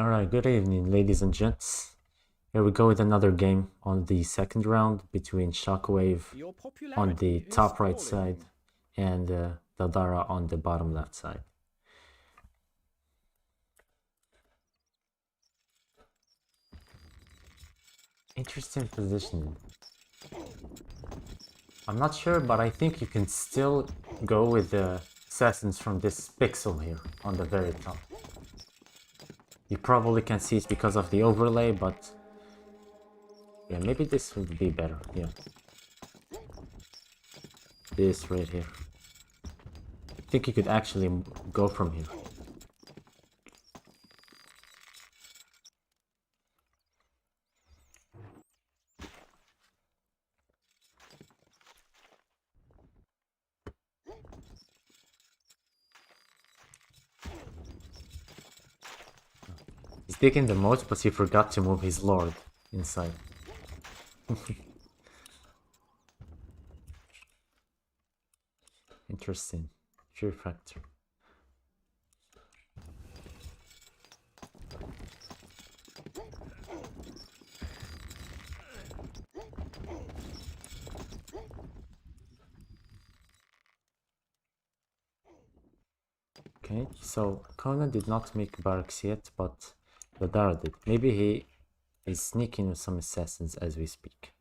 Alright, good evening, ladies and gents. Here we go with another game on the second round between Shockwave on the top right side and Daldara on the bottom left side. Interesting positioning. I'm not sure, but I think you can still go with the assassins from this pixel here on the very top. You probably can see it because of the overlay, but yeah, maybe this would be better. Yeah, this right here. I think you could actually go from here. He's digging the most, but he forgot to move his lord inside. Interesting. Fear factor. Okay, so Conan did not make barracks yet, but Ladara did. Maybe he is sneaking with some assassins as we speak.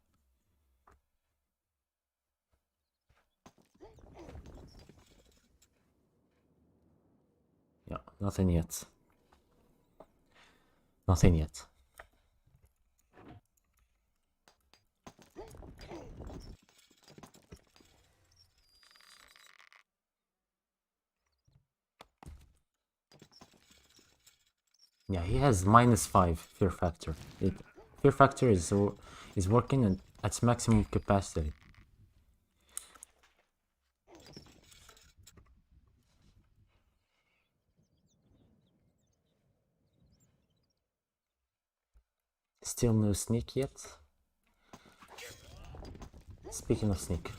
Yeah, nothing yet. Nothing yet. Yeah, he has -5 fear factor. Fear factor is working at its maximum capacity. Still no sneak yet. Speaking of sneak.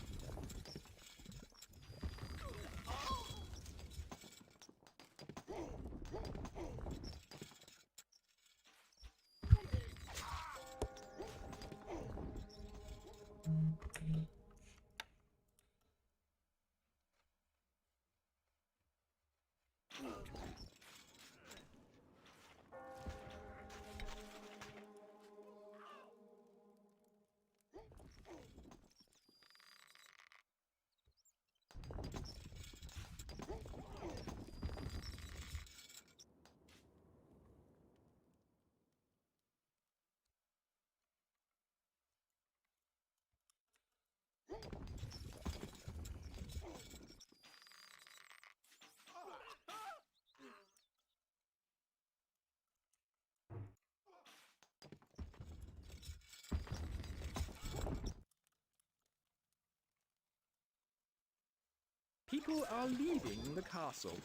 People are leaving the castle.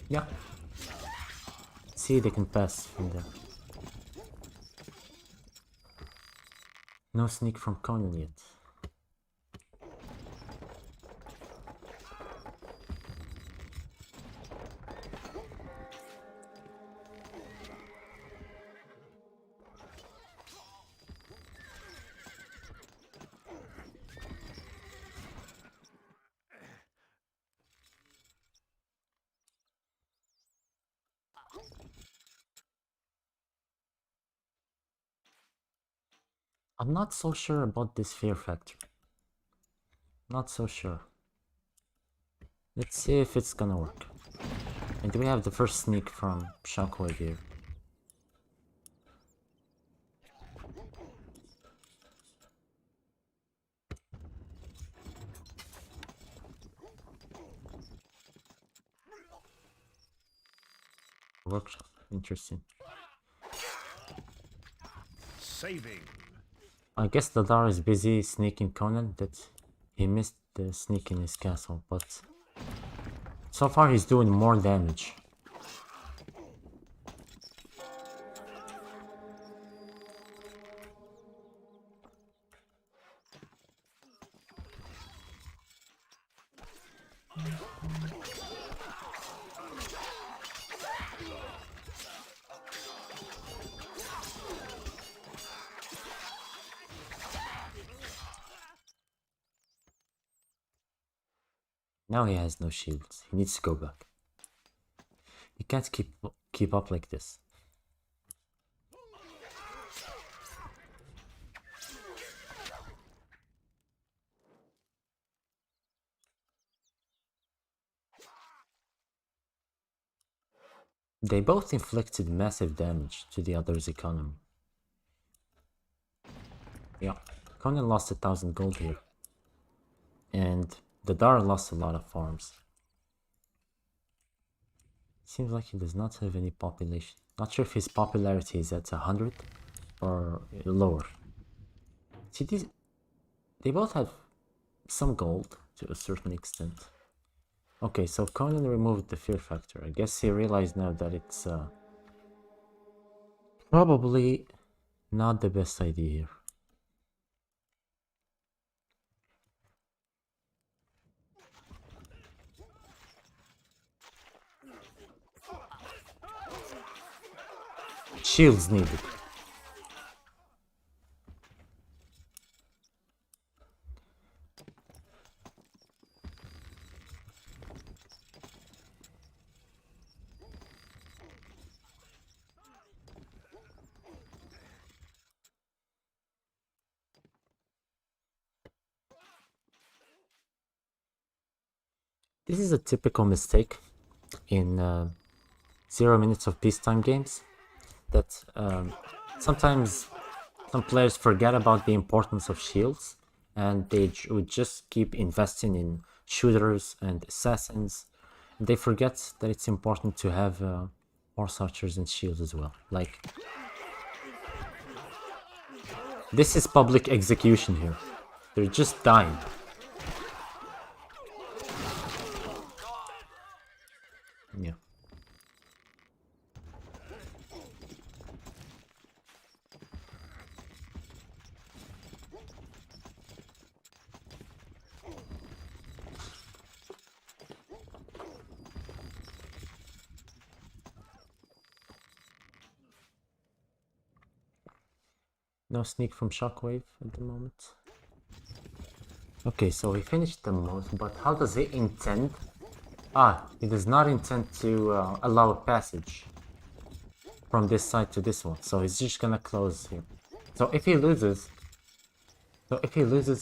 Yeah. See, they can pass from there. No sneak from Conan yet. I'm not so sure about this fear factor. Not so sure. Let's see if it's gonna work. And do we have the first sneak from Shockwave here? Workshop. Interesting. Saving. I guess Dadar is busy sneaking Conan, that he missed the sneak in his castle, but So far he's doing more damage. Now he has no shields. He needs to go back. He can't keep up like this. They both inflicted massive damage to the other's economy. Yeah, Conan lost 1,000 gold here. And the Dar lost a lot of farms. Seems like he does not have any population. Not sure if his popularity is at 100 or lower. See, they both have some gold to a certain extent. Okay, so Conan removed the fear factor. I guess he realized now that it's probably not the best idea here. Shields needed. This is a typical mistake in 0 minutes of peacetime games, that sometimes some players forget about the importance of shields, and they would just keep investing in shooters and assassins. They forget that it's important to have horse archers and shields as well. Like, this is public execution here. They're just dying. Yeah. No sneak from Shockwave at the moment. Okay, so he finished the most, but how does he intend? Ah, he does not intend to allow a passage from this side to this one, so he's just gonna close here. So if he loses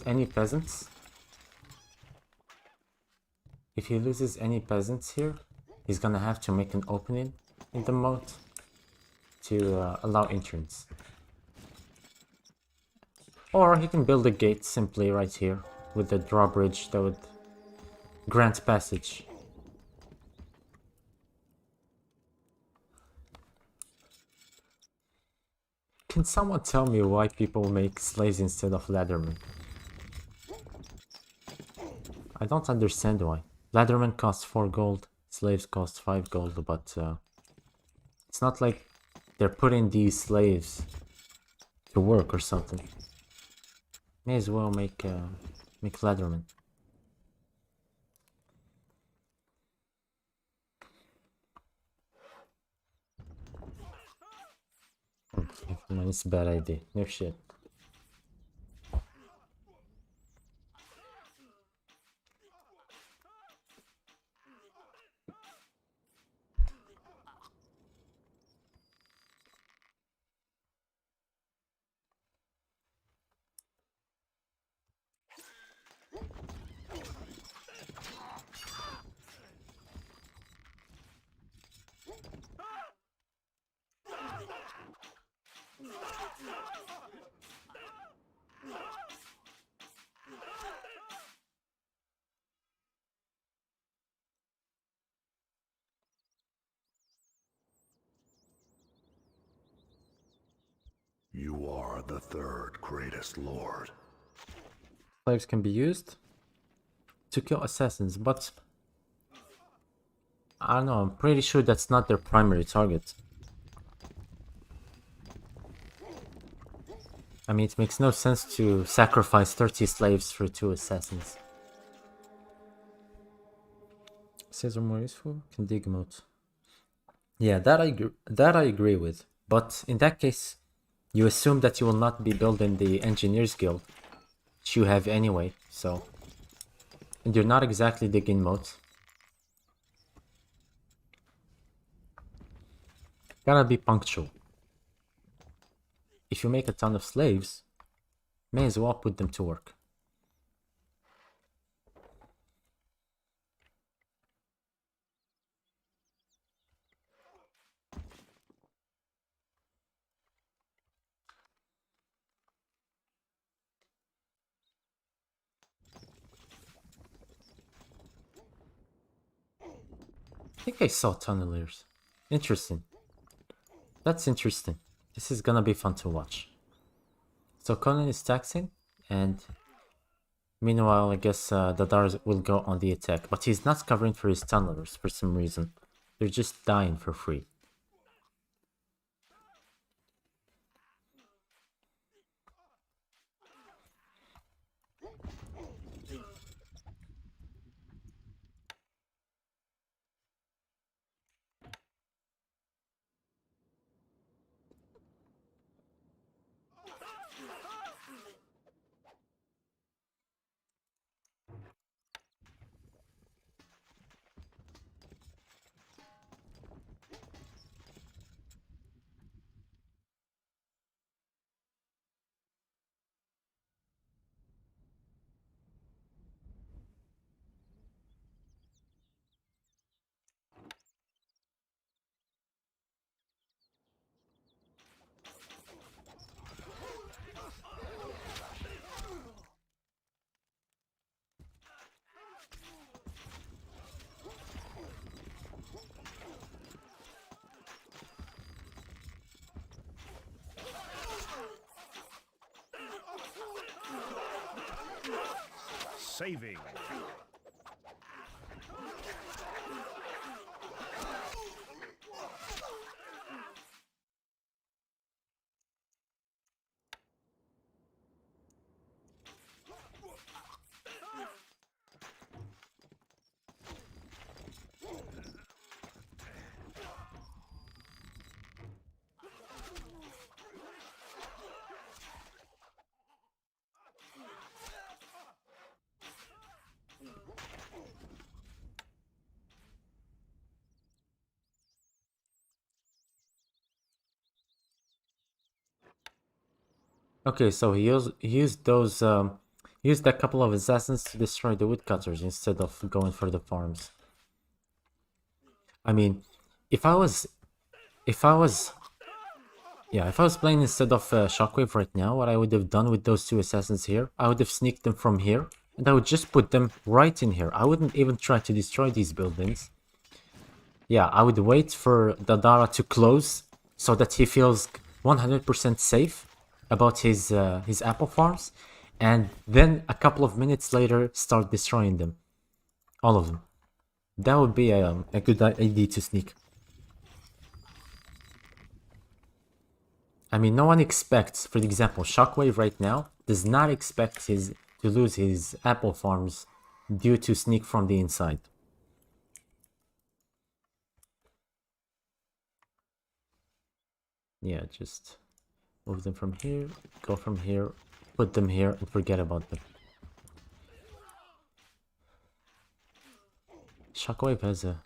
any peasants, here, he's gonna have to make an opening in the moat to allow entrance. Or he can build a gate simply right here with the drawbridge that would grant passage. Can someone tell me why people make slaves instead of leathermen? I don't understand why. Leathermen cost 4 gold, slaves cost 5 gold, but it's not like they're putting these slaves to work or something. May as well make leathermen. Man, it's a bad idea. No shit. You are the third greatest lord. Slaves can be used to kill assassins, but I don't know, I'm pretty sure that's not their primary target. I mean, it makes no sense to sacrifice 30 slaves for 2 assassins. Says are more useful? Can dig mode. Yeah, that I agree with. But in that case, you assume that you will not be building the Engineers Guild, which you have anyway, so... And you're not exactly digging moat. Gotta be punctual. If you make a ton of slaves, may as well put them to work. I think I saw tunnelers. Interesting. That's interesting. This is gonna be fun to watch. So Conan is taxing, and meanwhile, I guess Dadar will go on the attack, but he's not covering for his tunnelers for some reason. They're just dying for free. Saving. Okay, so he used a couple of assassins to destroy the woodcutters instead of going for the farms. I mean, if I was if I was if I was playing instead of Shockwave right now, what I would have done with those 2 assassins here, I would have sneaked them from here, and I would just put them right in here. I wouldn't even try to destroy these buildings. Yeah, I would wait for Dadara to close so that he feels 100% safe about his apple farms, and then a couple of minutes later start destroying them. All of them. That would be a good idea to sneak. I mean, no one expects, for example, Shockwave right now does not expect to lose his apple farms due to sneak from the inside. Yeah, just move them from here, go from here, put them here, and forget about them. Shockwave has a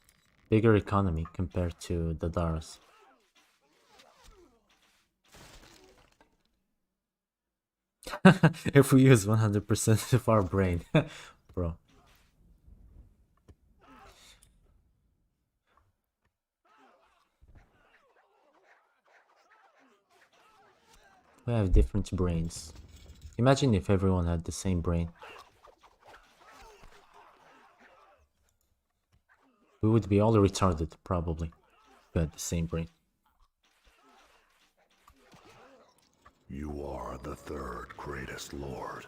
bigger economy compared to Dadara's. If we use 100% of our brain, bro. We have different brains. Imagine if everyone had the same brain. We would be all retarded, probably, if we had the same brain. You are the 3rd greatest lord.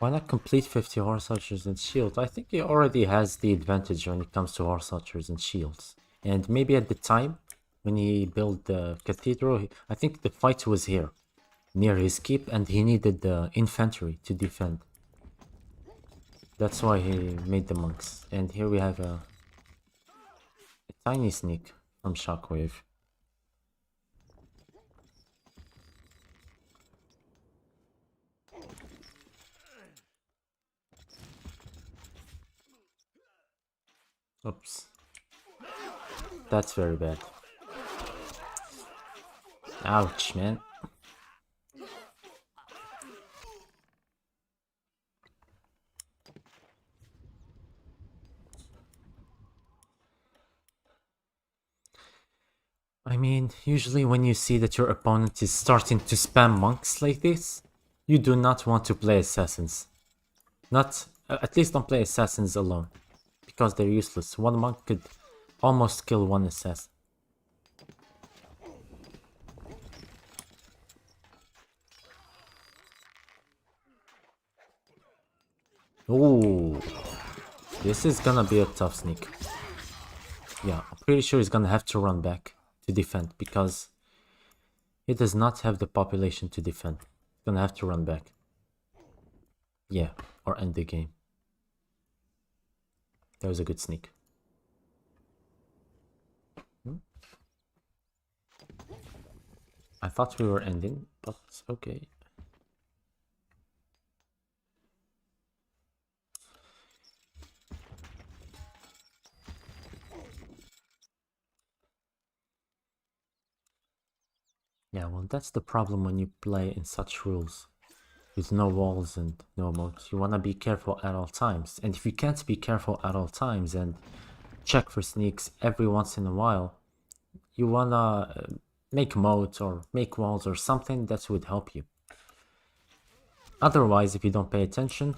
Why not complete 50 horse archers and shield? I think he already has the advantage when it comes to horse archers and shields. And maybe at the time, when he built the cathedral, I think the fight was here, near his keep, and he needed the infantry to defend. That's why he made the monks. And here we have a tiny sneak from Shockwave. Oops. That's very bad. Ouch, man. I mean, usually when you see that your opponent is starting to spam monks like this, you do not want to play assassins. Not, at least don't play assassins alone, because they're useless. One monk could almost kill one assassin. Ooh, this is gonna be a tough sneak. Yeah, I'm pretty sure he's gonna have to run back to defend, because he does not have the population to defend. He's gonna have to run back. Yeah, or end the game. That was a good sneak. I thought we were ending, but okay. Yeah, well, that's the problem when you play in such rules. With no walls and no moats. You wanna be careful at all times. And if you can't be careful at all times and check for sneaks every once in a while, you wanna make moats or make walls or something that would help you. Otherwise, if you don't pay attention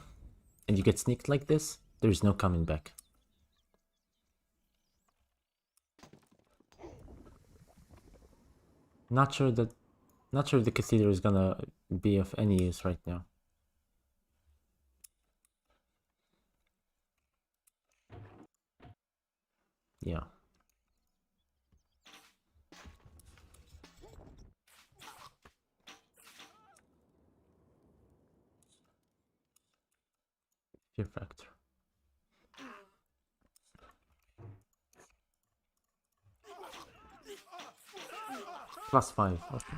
and you get sneaked like this, there's no coming back. Not sure if the cathedral is gonna be of any use right now. Yeah. Fear factor. +5. Okay.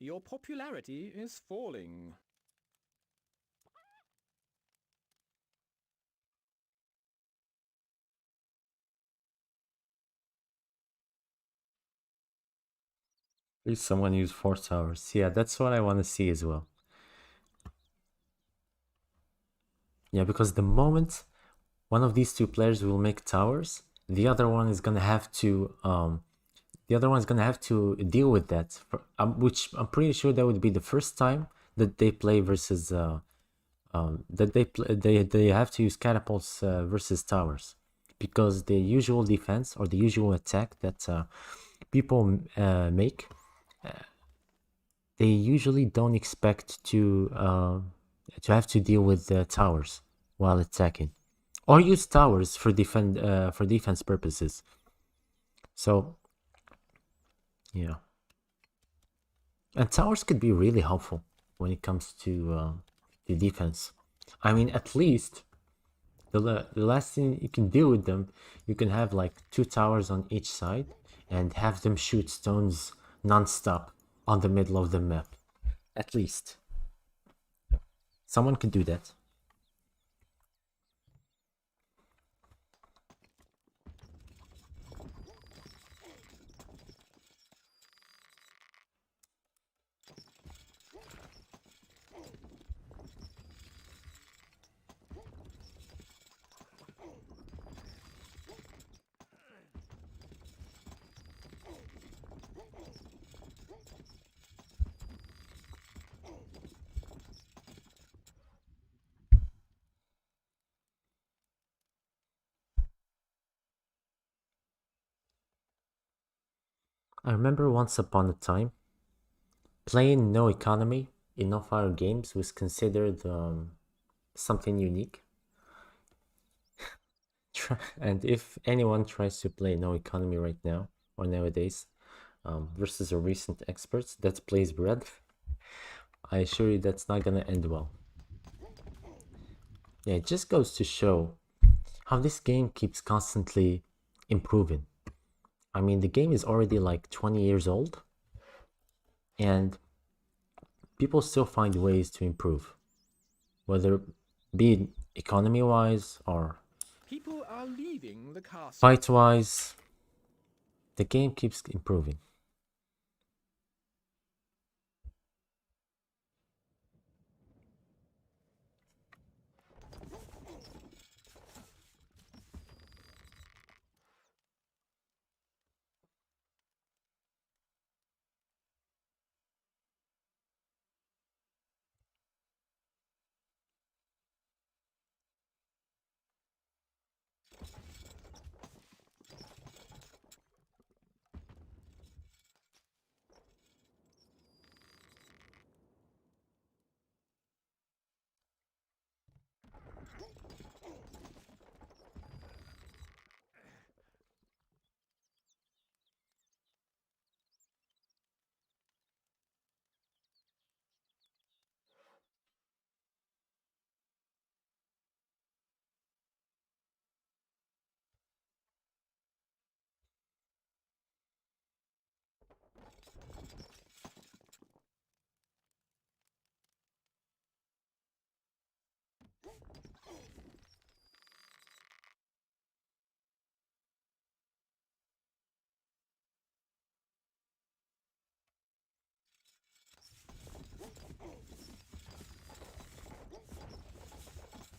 Your popularity is falling. Please someone use 4 towers. Yeah, that's what I want to see as well. Yeah, because the moment one of these two players will make towers, the other one is gonna have to deal with that. Which I'm pretty sure that would be the first time that they play versus that they have to use catapults versus towers, because the usual defense or the usual attack that people make, they usually don't expect to have to deal with the towers while attacking, or use towers for defense purposes. So yeah, and towers could be really helpful when it comes to defense. I mean, at least the last thing you can do with them, you can have like 2 towers on each side and have them shoot stones non-stop on the middle of the map. At least someone could do that. I remember once upon a time, playing no economy in no fire games was considered something unique. And if anyone tries to play no economy right now or nowadays versus a recent experts that plays bread, I assure you that's not gonna end well. Yeah, it just goes to show how this game keeps constantly improving. I mean, the game is already like 20 years old, and people still find ways to improve, whether be it economy wise or People are leaving the castle. fight wise. The game keeps improving.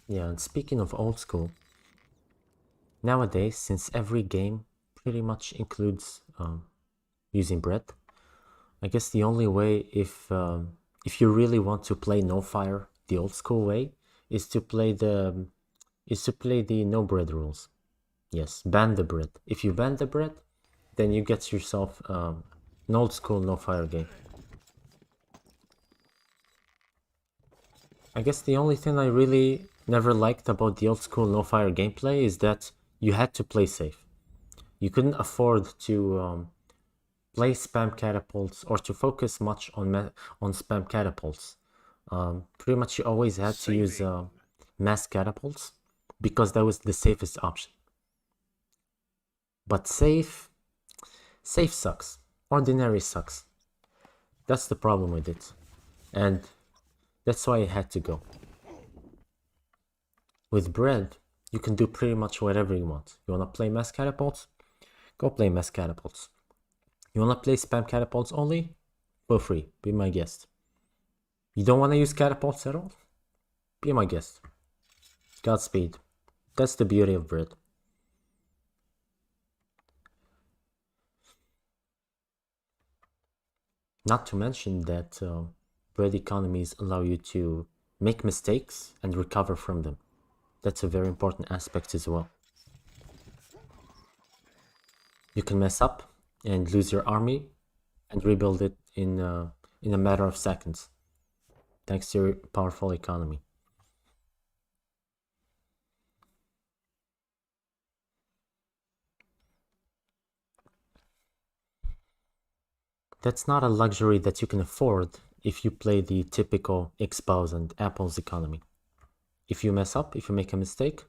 Yeah, and speaking of old school, nowadays, since every game pretty much includes using bread, I guess the only way, if you really want to play no fire the old school way, is to play the no bread rules. Yes, ban the bread. If you ban the bread, then you get yourself an old school no fire game. I guess the only thing I really never liked about the old school no fire gameplay is that you had to play safe. You couldn't afford to play spam catapults or to focus much on spam catapults. Pretty much you always had to use mass catapults because that was the safest option. But safe sucks. Ordinary sucks. That's the problem with it. And that's why I had to go. With bread, you can do pretty much whatever you want. You wanna play mass catapults? Go play mass catapults. You wanna play spam catapults only? Go free, be my guest. You don't wanna use catapults at all? Be my guest. Godspeed. That's the beauty of bread. Not to mention that bread economies allow you to make mistakes and recover from them. That's a very important aspect as well. You can mess up and lose your army and rebuild it in a matter of seconds, thanks to your powerful economy. That's not a luxury that you can afford if you play the typical Xbox and Apple's economy. If you mess up, if you make a mistake,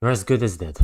you're as good as dead.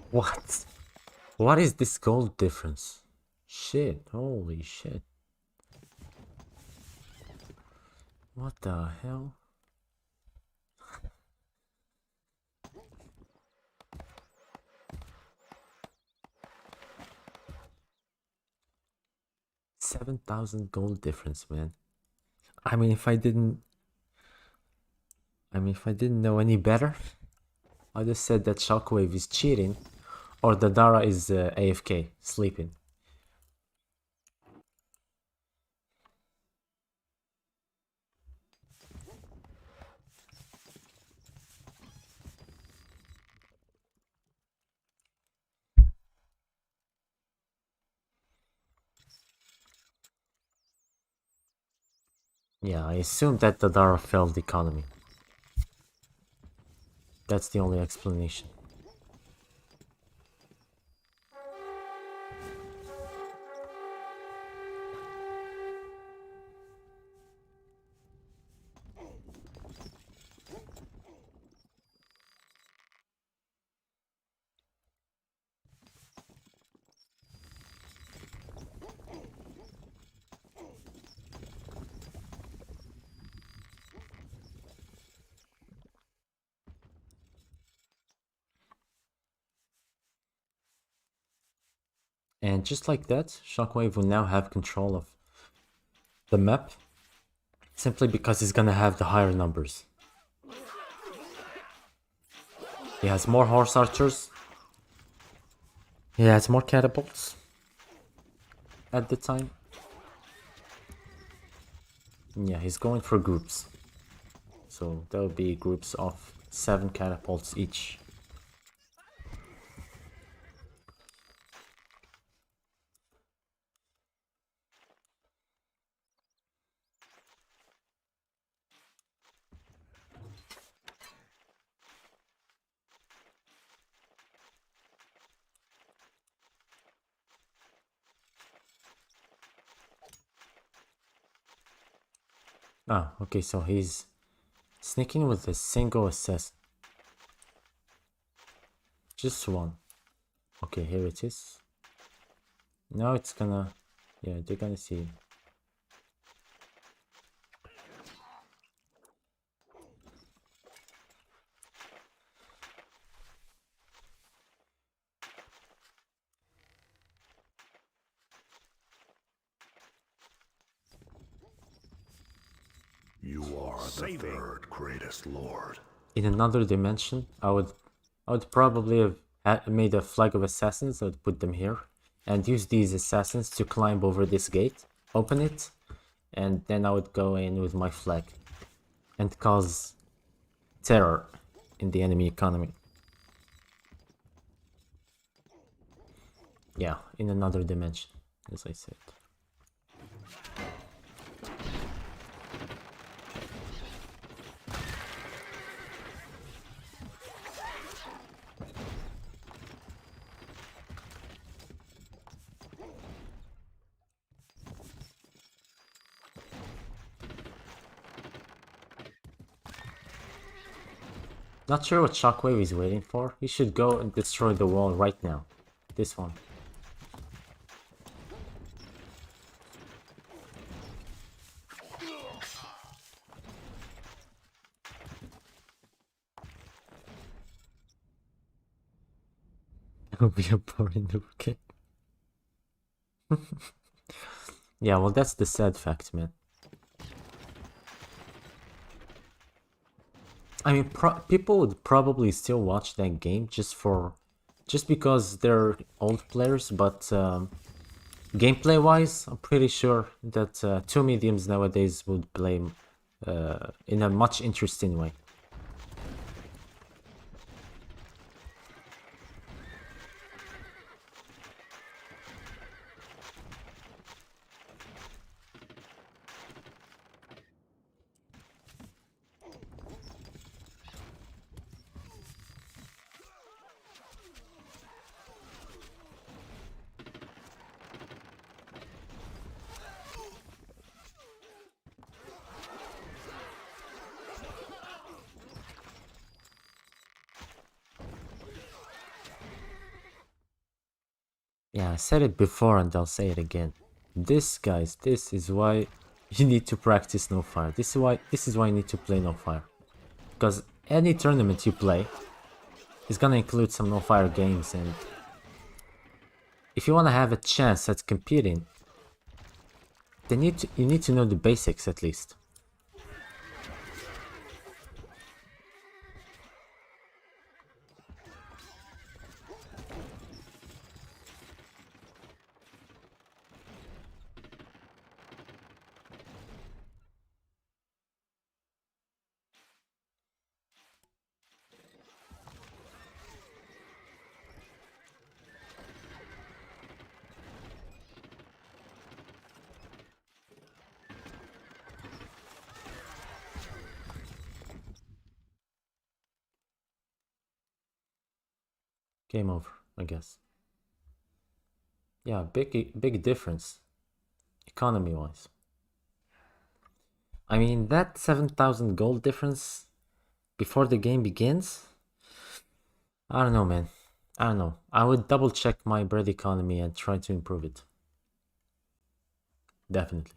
What? What is this gold difference? Shit, holy shit. What the hell? $7,000 gold difference, man. I mean, if I didn't know any better, I just said that Shockwave is cheating, or the Dara is AFK, sleeping. Yeah, I assumed that the Dara failed the economy. That's the only explanation. And just like that, Shockwave will now have control of the map, simply because he's gonna have the higher numbers. He has more horse archers. He has more catapults at the time. Yeah, he's going for groups. So there'll be groups of 7 catapults each. Ah, okay, so he's sneaking with a single assassin. Just one. Okay, here it is. Now it's gonna... Yeah, they're gonna see. You are the third greatest lord. In another dimension, I would probably have made a flag of assassins. I would put them here. and use these assassins to climb over this gate, open it, and then I would go in with my flag and cause terror in the enemy economy. Yeah, in another dimension, as I said. Not sure what Shockwave is waiting for. He should go and destroy the wall right now. This one. It'll be a boring okay. Yeah, well, that's the sad fact, man. I mean, people would probably still watch that game just because they're old players, but gameplay-wise, I'm pretty sure that two mediums nowadays would play in a much interesting way. Yeah, I said it before and I'll say it again. This, guys, this is why you need to practice no fire. This is why you need to play no fire. Because any tournament you play is gonna include some no fire games, and if you wanna have a chance at competing, you need to know the basics at least. Game over, I guess. Yeah, big difference, economy-wise. I mean, that 7,000 gold difference before the game begins? I don't know, man. I don't know. I would double check my bread economy and try to improve it. Definitely.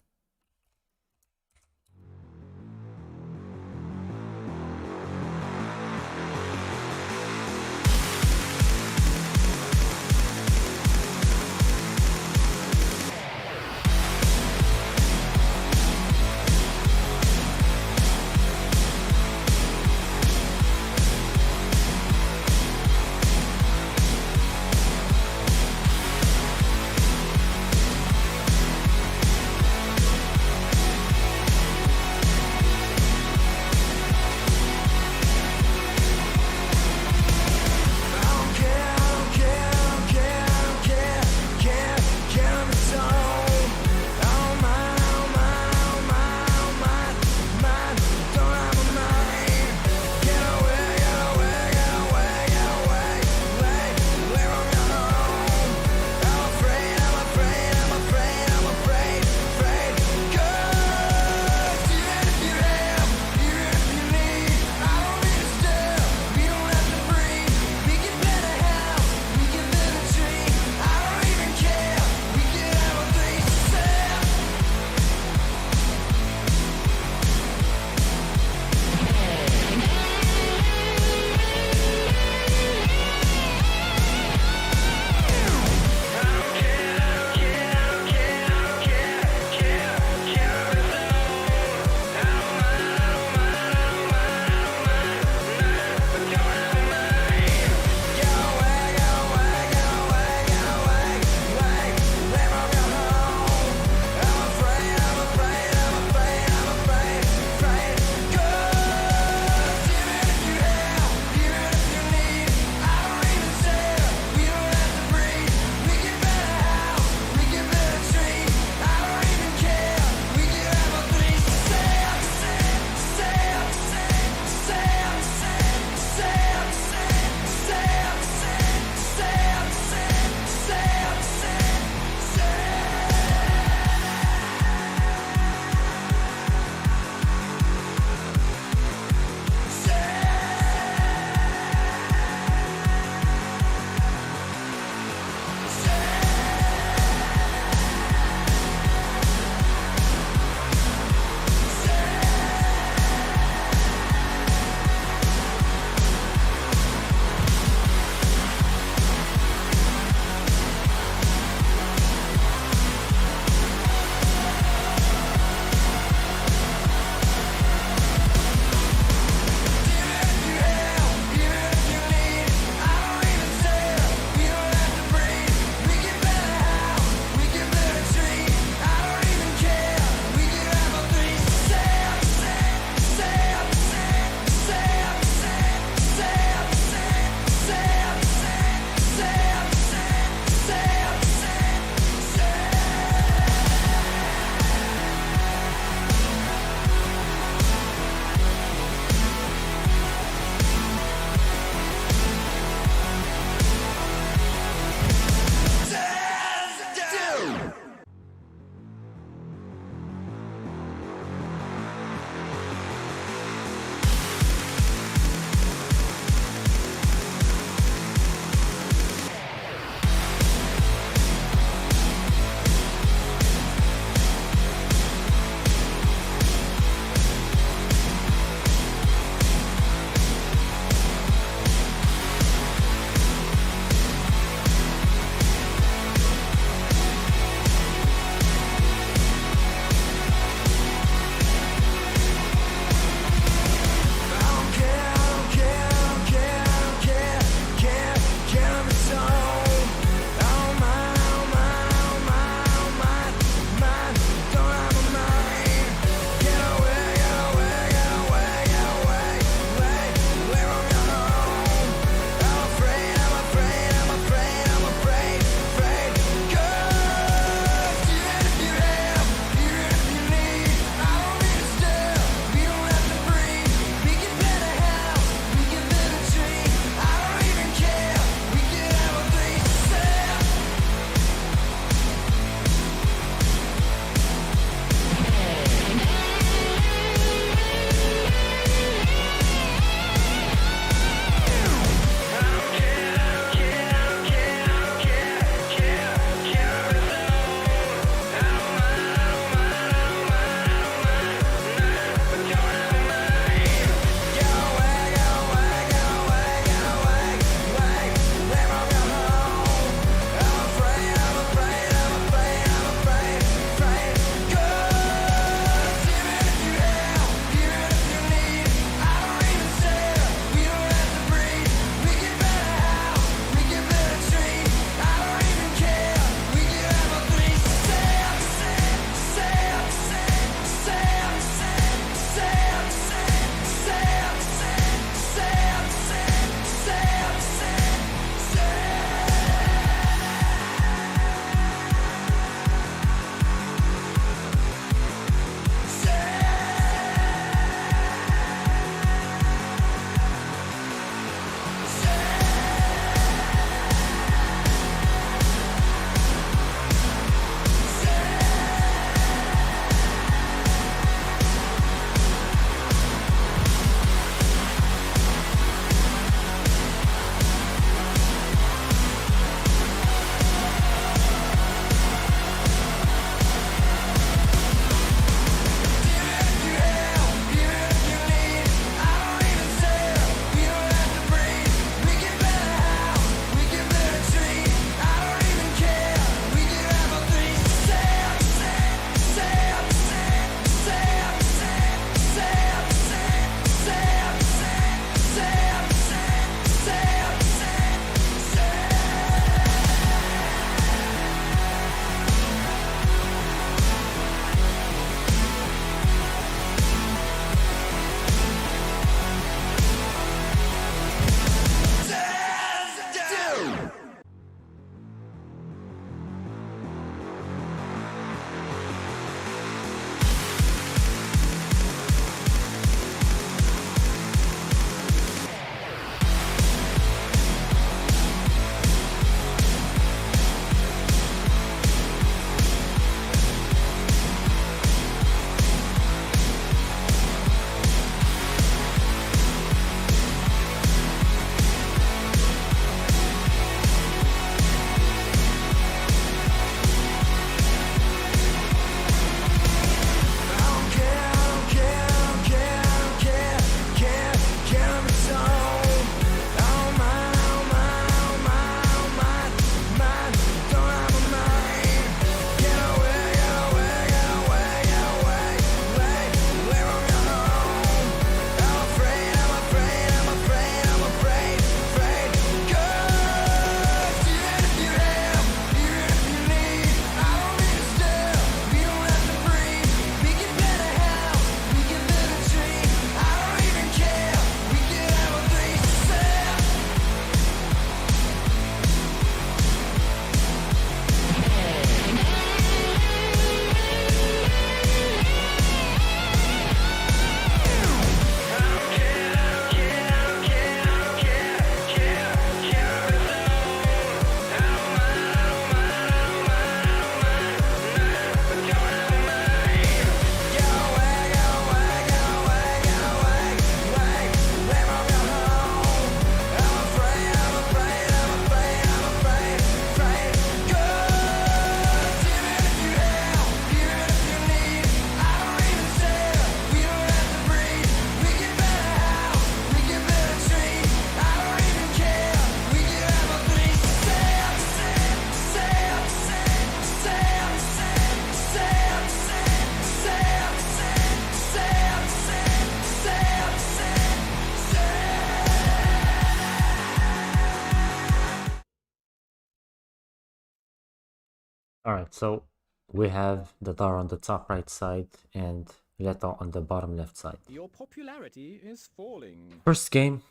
Alright, so we have the Dar on the top right side and Leto on the bottom left side. Your popularity is falling. First game,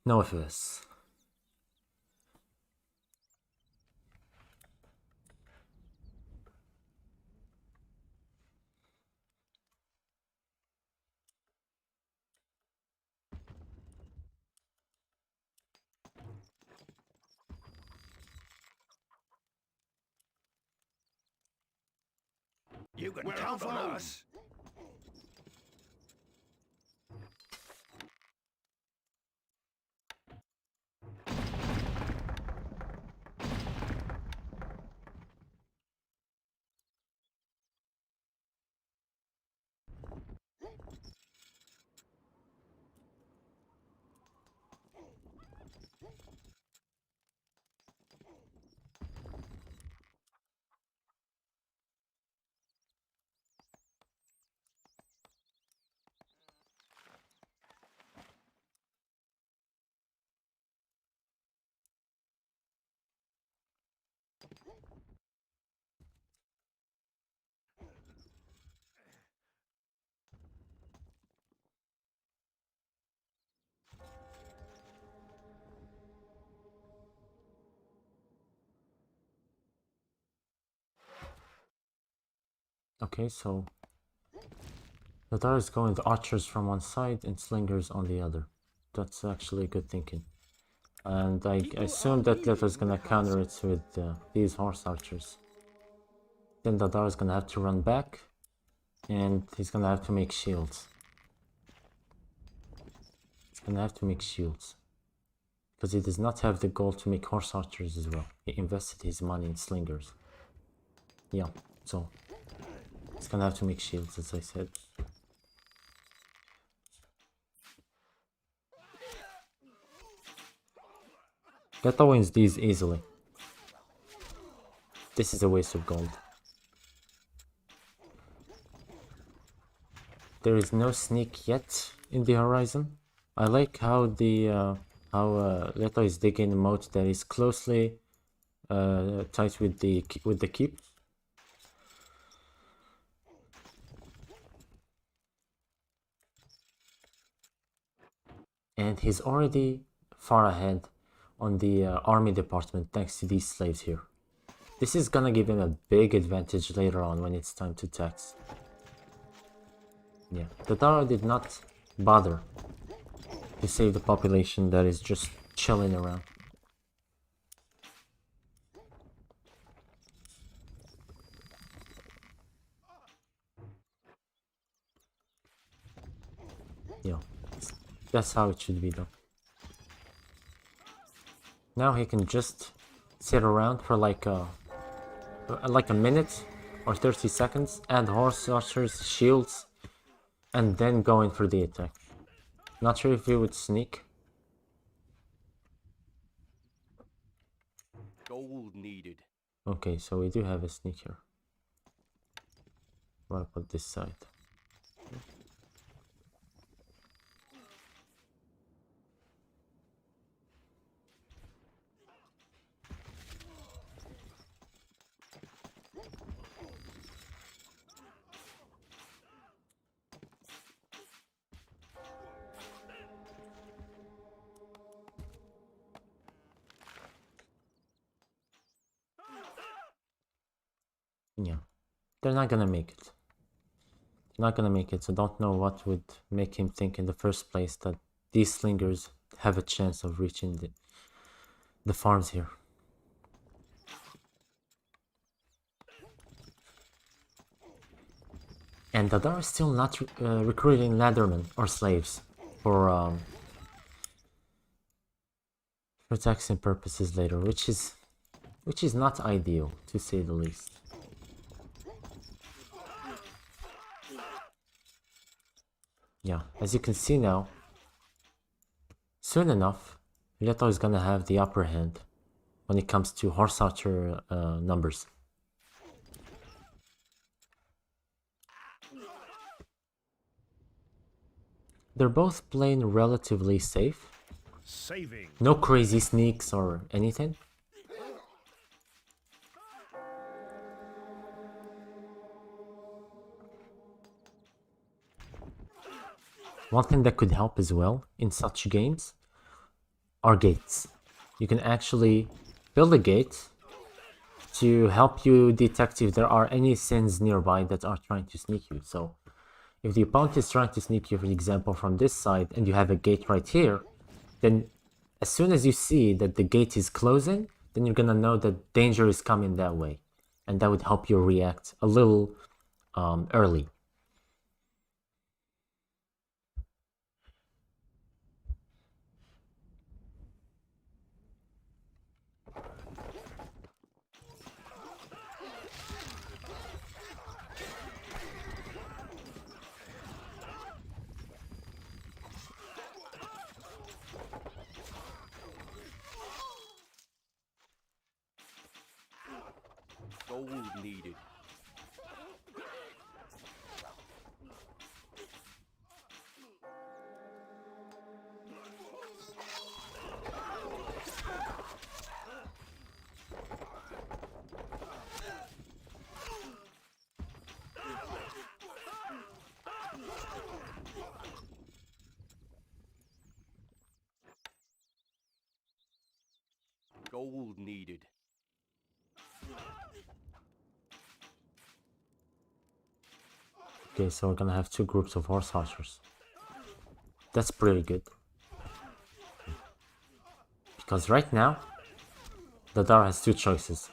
no FS. You can count on us. Okay, so the Dar is going with archers from one side and slingers on the other. That's actually good thinking. And I assume that Leto is gonna counter it with these horse archers. Then the Dar is gonna have to run back and he's gonna have to make shields. He's gonna have to make shields. Because he does not have the goal to make horse archers as well. He invested his money in slingers. Yeah, so he's gonna have to make shields, as I said. Leto wins these easily. This is a waste of gold. There is no sneak yet in the horizon. I like how the Leto is digging a moat that is closely tied with the keep. And he's already far ahead on the army department thanks to these slaves here. This is gonna give him a big advantage later on when it's time to tax. Yeah, the Dara did not bother to save the population that is just chilling around. Yeah, that's how it should be done. Now he can just sit around for like a minute or 30 seconds, add horse archers, shields, and then go in for the attack. Not sure if he would sneak. Gold needed. Okay, so we do have a sneak here. What about this side? Yeah, they're not gonna make it. They're not gonna make it, so don't know what would make him think in the first place that these slingers have a chance of reaching the farms here. And Dadar is still not recruiting laddermen or slaves for taxing purposes later, which is not ideal, to say the least. Yeah, as you can see now, soon enough, Leto is gonna have the upper hand when it comes to horse archer numbers. They're both playing relatively safe. Saving. No crazy sneaks or anything. one thing that could help as well in such games are gates. You can actually build a gate to help you detect if there are any sins nearby that are trying to sneak you. So if the opponent is trying to sneak you, for example, from this side, and you have a gate right here, then as soon as you see that the gate is closing, then you're gonna know that danger is coming that way. And that would help you react a little early. Gold needed. Gold needed. Okay, so we're gonna have two groups of horse archers. That's pretty good. Because right now, the Dar has two choices.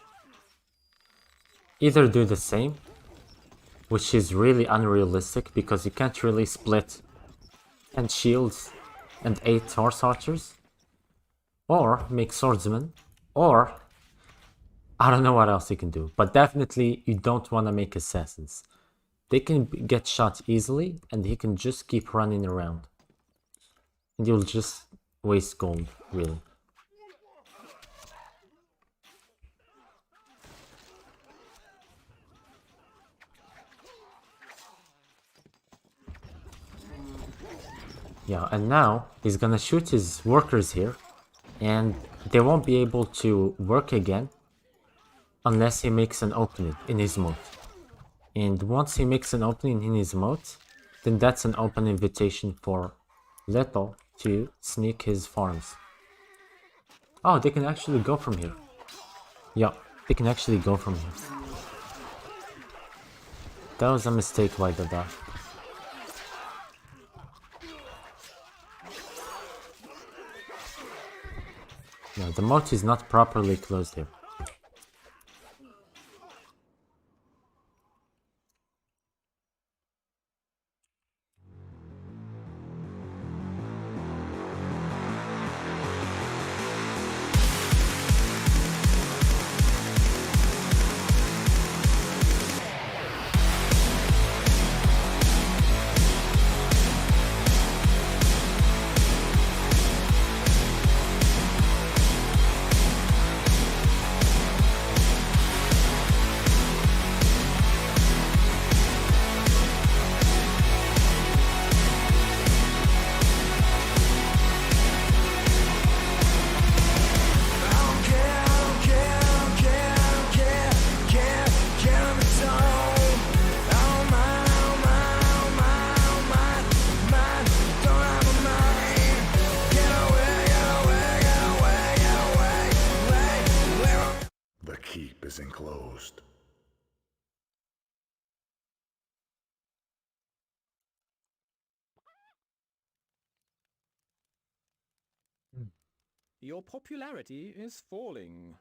Either do the same, which is really unrealistic because you can't really split 10 shields and 8 horse archers, or make swordsmen, or I don't know what else you can do, but definitely you don't want to make assassins. They can get shot easily and he can just keep running around. And you'll just waste gold, really. Yeah, and now he's gonna shoot his workers here, and they won't be able to work again unless he makes an opening in his moat. And once he makes an opening in his moat, then that's an open invitation for Leto to sneak his farms. Oh, they can actually go from here. Yeah, they can actually go from here. That was a mistake by the Dar. No, the moat is not properly closed here. The keep is enclosed. Your popularity is falling.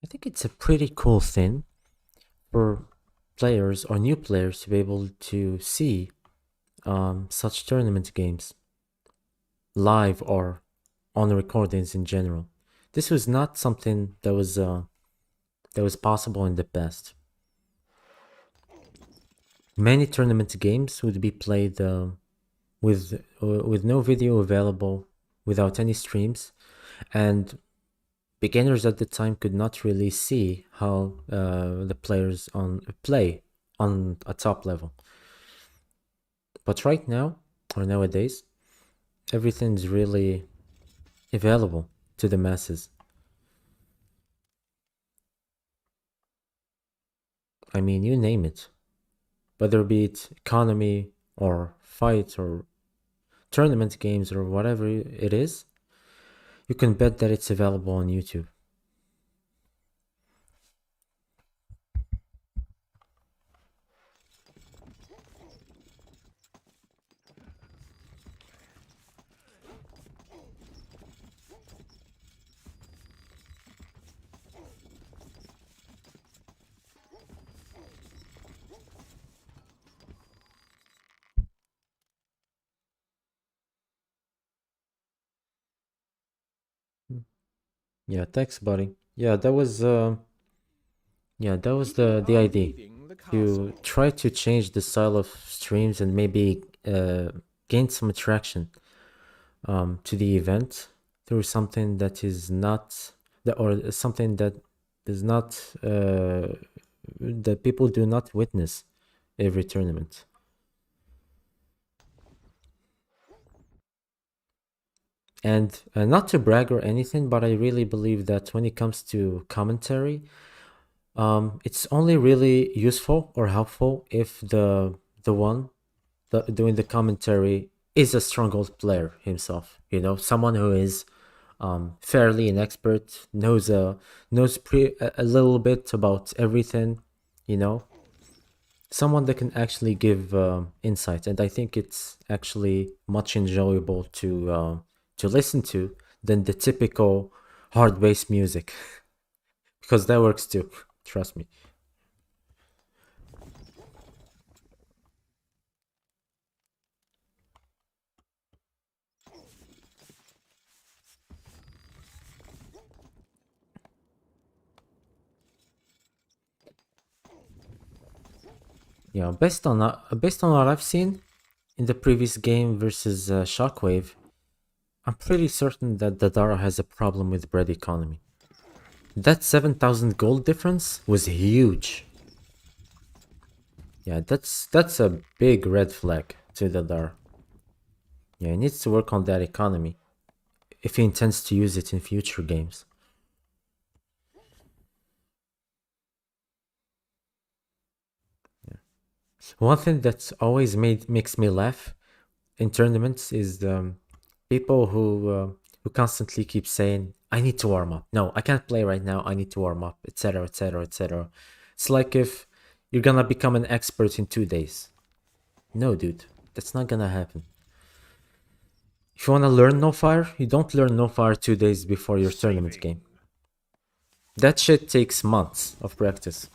I think it's a pretty cool thing for players or new players to be able to see such tournament games live or on recordings in general. This was not something that was possible in the past. Many tournament games would be played with no video available, without any streams, and beginners at the time could not really see how the players play on a top level. But right now, or nowadays, everything's really available to the masses. I mean, you name it, whether be it economy or fight or tournament games or whatever it is, you can bet that it's available on YouTube. Yeah, thanks, buddy. Yeah, that was the Are idea, leaving the to castle. try to change the style of streams and maybe gain some attraction to the event through something that is not that or something that is not that people do not witness every tournament. And not to brag or anything, but I really believe that when it comes to commentary, it's only really useful or helpful if the one doing the commentary is a stronghold player himself. You know, someone who is fairly an expert, knows a little bit about everything. You know, someone that can actually give insight, and I think it's actually much enjoyable to listen to than the typical hard bass music, because that works too. Trust me. Yeah, based on what I've seen in the previous game versus Shockwave, I'm pretty certain that Dadara has a problem with bread economy. That 7,000 gold difference was huge. Yeah, that's a big red flag to Dadara. Yeah, he needs to work on that economy if he intends to use it in future games. One thing that's always makes me laugh in tournaments is people who constantly keep saying, "I need to warm up. No, I can't play right now. I need to warm up, etc., etc., etc." It's like if you're gonna become an expert in 2 days. No, dude, that's not gonna happen. If you wanna learn No Fire, you don't learn No Fire 2 days before your tournament Saving. game. That shit takes months of practice.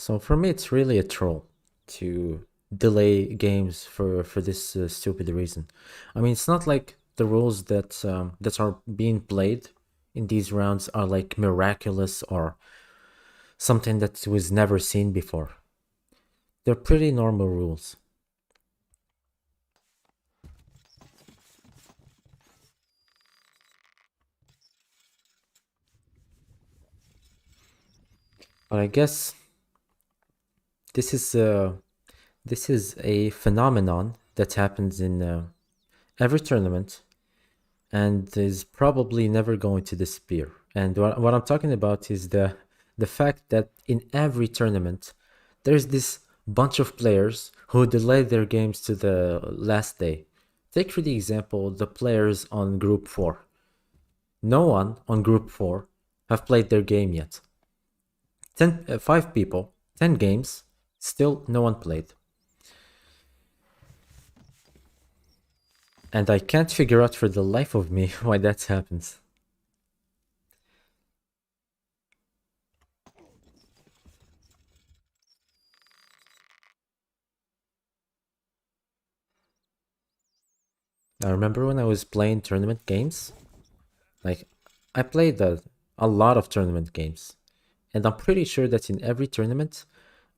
So for me, it's really a troll to delay games for this stupid reason. I mean, it's not like the rules that are being played in these rounds are like miraculous or something that was never seen before. They're pretty normal rules. But I guess this is uh this is a phenomenon that happens in every tournament and is probably never going to disappear. And what I'm talking about is the fact that in every tournament, there's this bunch of players who delay their games to the last day. Take for the example the players on Group 4. No one on Group 4 have played their game yet. 5 people, 10 games, Still, no one played. And I can't figure out for the life of me why that happens. I remember when I was playing tournament games, like, I played a lot of tournament games. And I'm pretty sure that in every tournament,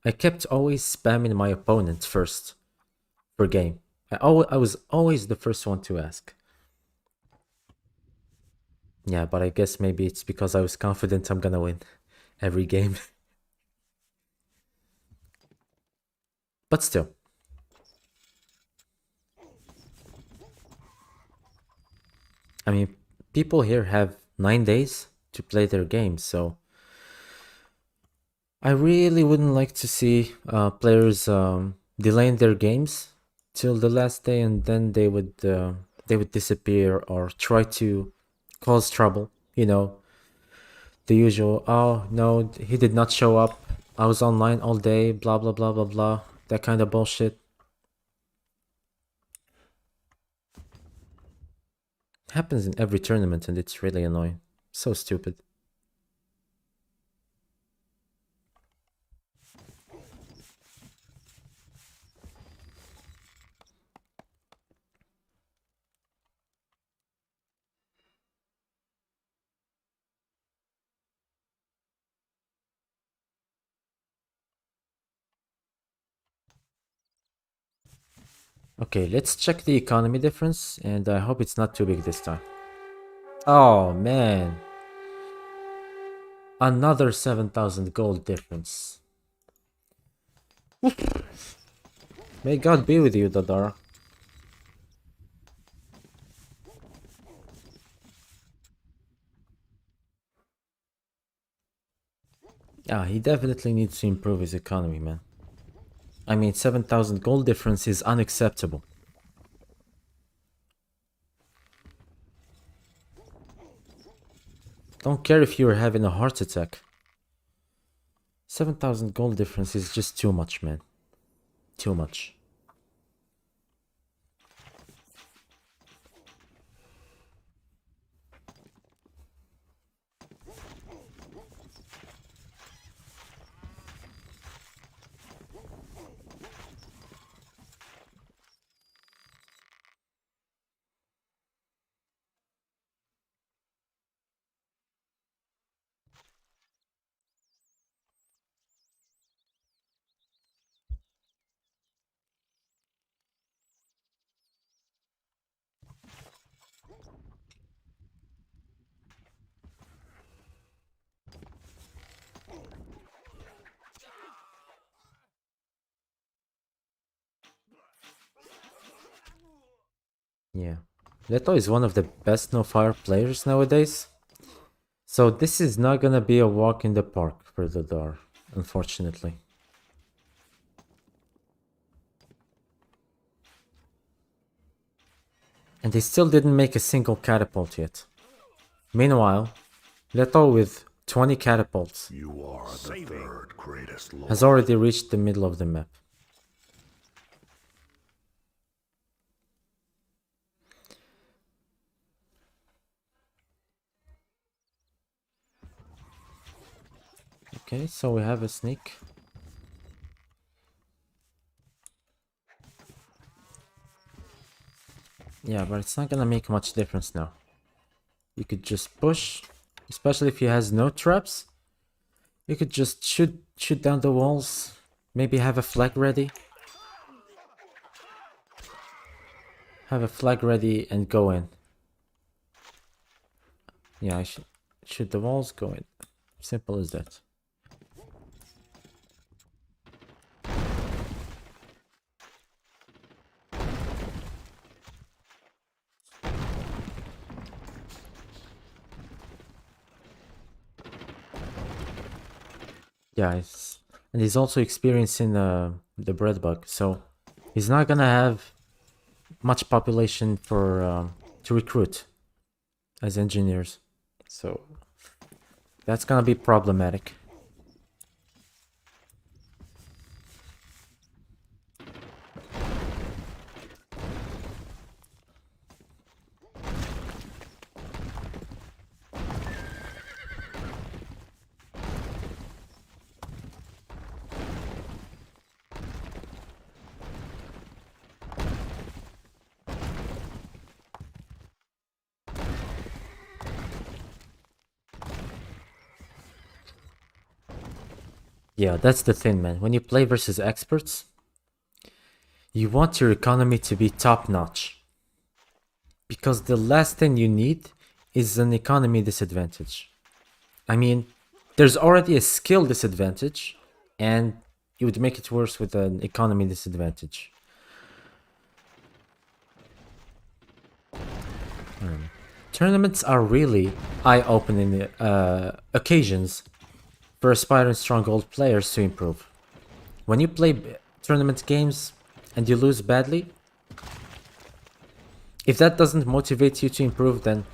I kept always spamming my opponent first per game. I was always the first one to ask. Yeah, but I guess maybe it's because I was confident I'm gonna win every game. But still. I mean, people here have 9 days to play their games, so I really wouldn't like to see players delaying their games till the last day, and then they would disappear or try to cause trouble. You know, the usual. Oh no, he did not show up. I was online all day. Blah blah blah blah blah. That kind of bullshit happens in every tournament, and it's really annoying. So stupid. Okay, let's check the economy difference, and I hope it's not too big this time. Oh man. Another 7,000 gold difference. May God be with you, Dadara. Yeah, he definitely needs to improve his economy, man. I mean, 7,000 gold difference is unacceptable. Don't care if you're having a heart attack. 7,000 gold difference is just too much, man. Too much. Yeah. Leto is one of the best no-fire players nowadays. So this is not gonna be a walk in the park for Dadar, unfortunately. And he still didn't make a single catapult yet. Meanwhile, Leto with 20 catapults You are the third greatest lord. has already reached the middle of the map. Okay, so we have a sneak. Yeah, but it's not gonna make much difference now. You could just push, especially if he has no traps. You could just shoot down the walls. Maybe have a flag ready. Have a flag ready and go in. Yeah, I should shoot the walls, go in. Simple as that. Yeah, and he's also experiencing the bread bug, so he's not gonna have much population for to recruit as engineers. So that's gonna be problematic. Yeah, that's the thing, man. When you play versus experts, you want your economy to be top notch. Because the last thing you need is an economy disadvantage. I mean, there's already a skill disadvantage, and you would make it worse with an economy disadvantage. Tournaments are really eye-opening occasions for aspiring stronghold players to improve. When you play tournament games and you lose badly, if that doesn't motivate you to improve, then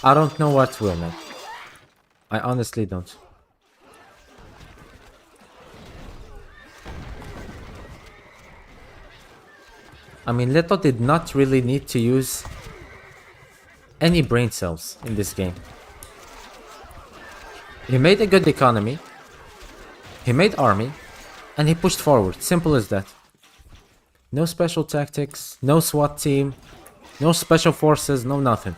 I don't know what will, man. I honestly don't. I mean, Leto did not really need to use any brain cells in this game. He made a good economy, he made army, and he pushed forward. Simple as that. No special tactics, no SWAT team, no special forces, no nothing.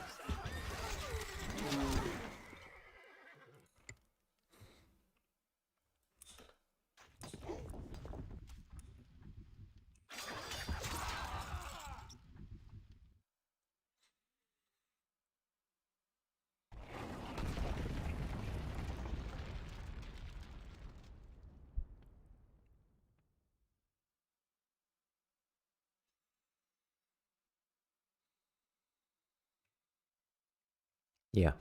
Yeah,